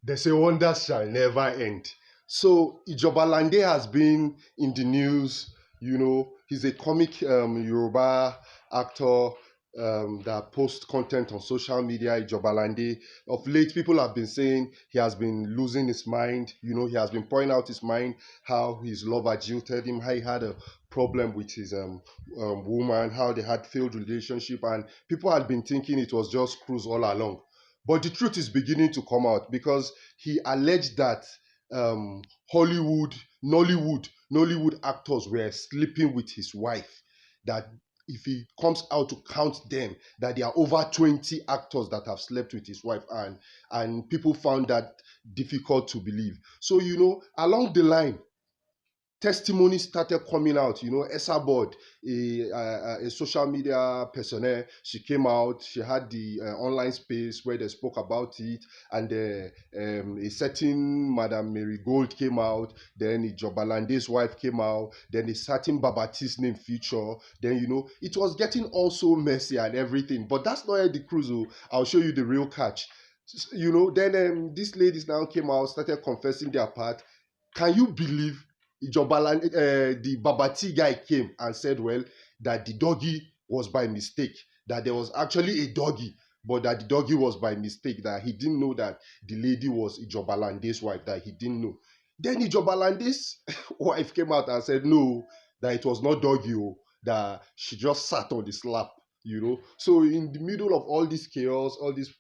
They say wonders shall never end. So Ijoba Lande has been in the news. He's a comic Yoruba actor that posts content on social media. Ijoba Lande. Of late, people have been saying he has been losing his mind. He has been pouring out his mind, how his lover jilted him, how he had a problem with his woman, how they had failed relationship, and people had been thinking it was just cruise all along. But the truth is beginning to come out because he alleged that Hollywood, Nollywood actors were sleeping with his wife. That if he comes out to count them, that there are over 20 actors that have slept with his wife, and people found that difficult to believe. So along the line, testimonies started coming out. Esabod, a social media personnel, she came out. She had the online space where they spoke about it, and a certain Madam Mary Gold came out. Then Ijoba Lande's wife came out. Then a certain Babati's name feature. Then it was getting also messy and everything. But that's not the cruise. I'll show you the real catch. Then these ladies now came out, started confessing their part. Can you believe the Babati guy came and said, well, that the doggy was by mistake, that there was actually a doggy, but that the doggy was by mistake, that he didn't know that the lady was Ijoba Lande's wife, that he didn't know. Then Ijoba Lande's wife came out and said, no, that it was not doggy, that she just sat on the slap. So in the middle of all this chaos, all this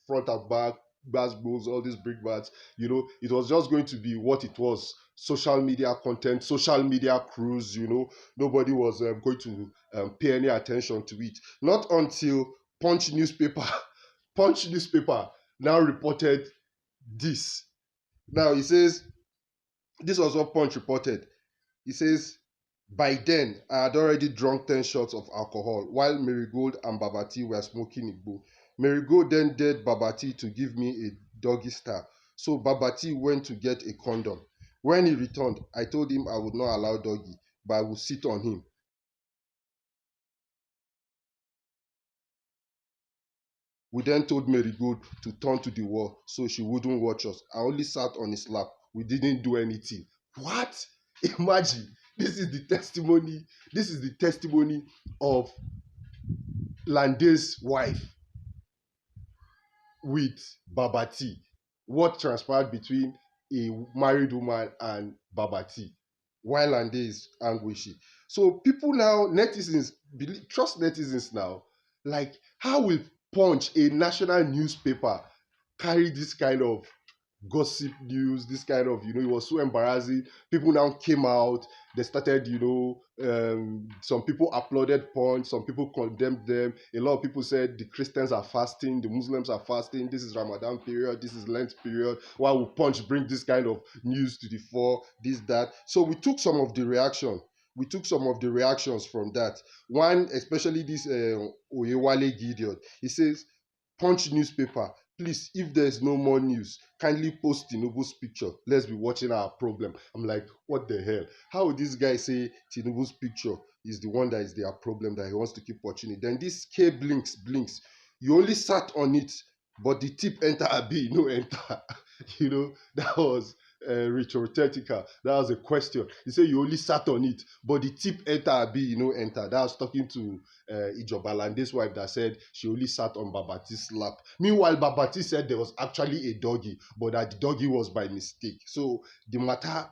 front and back, basketballs, all these brickbats, it was just going to be what it was: social media content, social media cruise. Nobody was going to pay any attention to it. Not until Punch newspaper, Punch newspaper now reported this. Now he says, this was what Punch reported. He says, by then, I had already drunk 10 shots of alcohol while Marigold and Babati were smoking Igbo. Marigold then dared Babati to give me a doggy style. So Babati went to get a condom. When he returned, I told him I would not allow doggy, but I would sit on him. We then told Marigold to turn to the wall so she wouldn't watch us. I only sat on his lap. We didn't do anything. What? Imagine. This is the testimony. This is the testimony of Lande's wife with Babati. What transpired between a married woman and Babati while Lande is anguishing. So people now, netizens, trust netizens now. Like, how will Punch, a national newspaper, carry this kind of gossip news, this kind of, it was so embarrassing. People now came out, they started, some people applauded Punch, some people condemned them. A lot of people said the Christians are fasting, the Muslims are fasting, this is Ramadan period, this is Lent period. Why would Punch bring this kind of news to the fore, this, that? So we took some of the reaction. We took some of the reactions from that. One, especially this Oyewale Gideon, he says, Punch newspaper, please, if there's no more news, kindly post Tinubu's picture. Let's be watching our problem. I'm like, what the hell? How would this guy say Tinubu's picture is the one that is their problem, that he wants to keep watching it? Then this K blinks. You only sat on it, but the tip enter a B, no enter. That was rhetorical. That was a question. He said you only sat on it, but the tip enter a B, enter. That was talking to Ijoba Lande's wife that said she only sat on Babati's lap. Meanwhile, Babati said there was actually a doggy, but that the doggy was by mistake. So the matter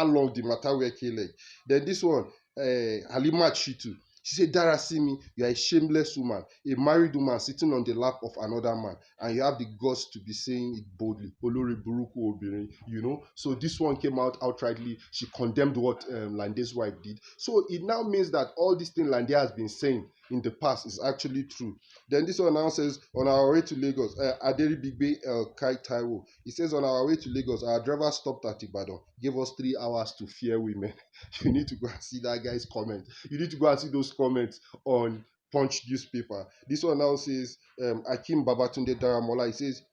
long, the matter were leg. Then this one, Halima Chitu. She said, Darasimi, you are a shameless woman, a married woman sitting on the lap of another man, and you have the guts to be saying it boldly. Olori Buruku Obìnrin, So this one came out outrightly. She condemned what Lande's wife did. So it now means that all these things Lande has been saying in the past is actually true. Then this one now says, on our way to Lagos, Aderi Bigbe El Kai Taiwo, he says, on our way to Lagos, our driver stopped at Ibadan, gave us 3 hours to fear women. You need to go and see that guy's comment. You need to go and see those comments on Punch newspaper. This one now says, Akim Babatunde Daramola, he says,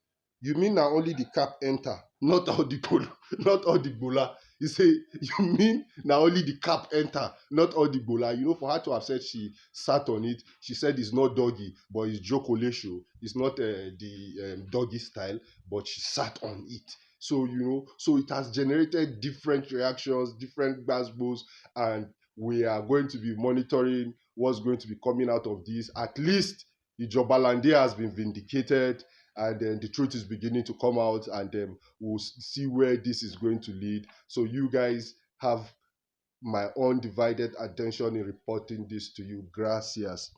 you mean now only the cap enter, not all the bola. He say, you mean now only the cap enter, not all the bola. For her to have said she sat on it, she said it's not doggy, but it's jokolesho. It's not the doggy style, but she sat on it. So so it has generated different reactions, different gbasgbos, and we are going to be monitoring what's going to be coming out of this. At least Ijoba Lande has been vindicated, and then the truth is beginning to come out, and we'll see where this is going to lead. So you guys have my undivided attention in reporting this to you. Gracias.